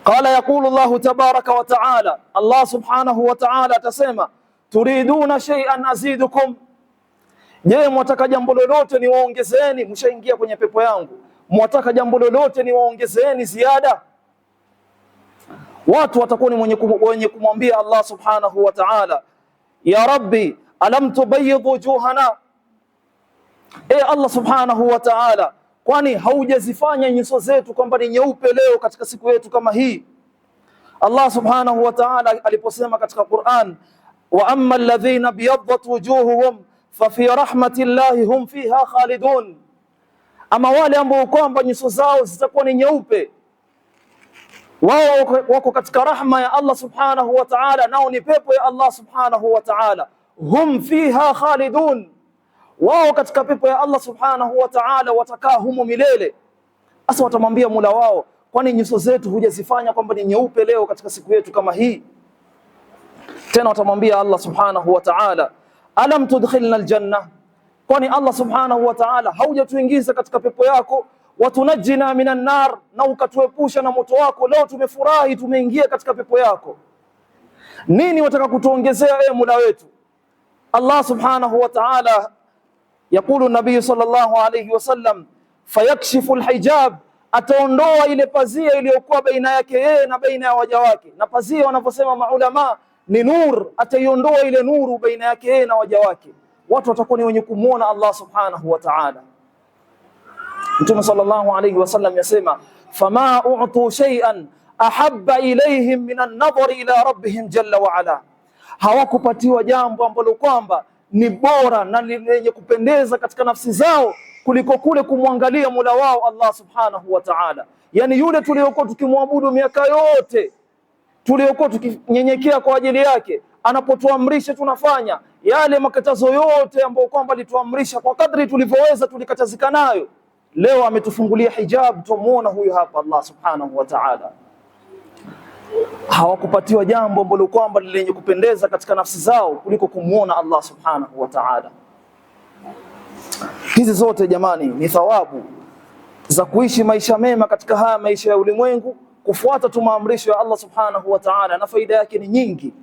Qala yaqulu Allahu tabaraka wa taala, Allah subhanahu wa taala atasema, turiduna shay'an azidukum, je, mwataka jambo lolote niwaongezeeni? Mshaingia kwenye pepo yangu, mwataka jambo lolote niwaongezeeni ziada? Watu watakuwa ni wenye kumwambia Allah subhanahu wa ta'ala, ya rabbi alam tubayyid wujuhana, Allah subhanahu wa ta'ala, kwani haujazifanya nyuso zetu kwamba ni nyeupe leo katika siku yetu kama hii? Allah subhanahu wa ta'ala aliposema katika Qur'an, wa amma alladhina biyaddat wujuhuhum fa fi rahmatillahi hum fiha khalidun, ama wale ambao kwamba nyuso zao zitakuwa ni nyeupe, wao wako katika rahma ya Allah subhanahu wa ta'ala, nao ni pepo ya Allah subhanahu wa ta'ala. Hum fiha khalidun, wao katika pepo ya Allah subhanahu wa ta'ala watakaa humo milele. Asa watamwambia Mola wao, kwani nyuso zetu hujazifanya kwamba ni nyeupe leo katika siku yetu kama hii? Tena watamwambia Allah subhanahu wa ta'ala, alam tudkhilna aljanna, kwani Allah subhanahu wa ta'ala haujatuingiza katika pepo yako? Watunajjina minan nar, na ukatuepusha na moto wako. Leo tumefurahi tumeingia katika pepo yako. Nini wataka kutuongezea Mola wetu? Allah subhanahu wa ta'ala yakulu nabii sallallahu alayhi wasallam, fayakshifu alhijab, ataondoa ile pazia iliyokuwa baina yake yeye na baina ya waja wake. Na pazia wanaposema maulama ni nur, ataiondoa ile nuru baina yake yeye na waja wake. Watu watakuwa ni wenye kumuona Allah subhanahu wa ta'ala. Mtume sallallahu alayhi wasallam yasema, fama u'tu shay'an ahabba ilayhim min an-nadhari ila rabbihim jalla wa ala, hawakupatiwa jambo ambalo kwamba ni bora na lenye kupendeza katika nafsi zao kuliko kule kumwangalia Mola wao Allah subhanahu wa ta'ala. Yani yule tuliokuwa tukimwabudu miaka yote, tuliokuwa tukinyenyekea kwa ajili yake, anapotuamrisha tunafanya yale makatazo yote ambayo kwamba alituamrisha kwa kadri tulivyoweza tulikatazika nayo. Leo ametufungulia hijab, tumuona huyu hapa Allah subhanahu wa ta'ala. Hawakupatiwa jambo ambalo kwamba lenye kupendeza katika nafsi zao kuliko kumuona Allah subhanahu wa ta'ala. Hizi zote jamani ni thawabu za kuishi maisha mema katika haya maisha ya ulimwengu, kufuata tu maamrisho ya Allah subhanahu wa ta'ala, na faida yake ni nyingi.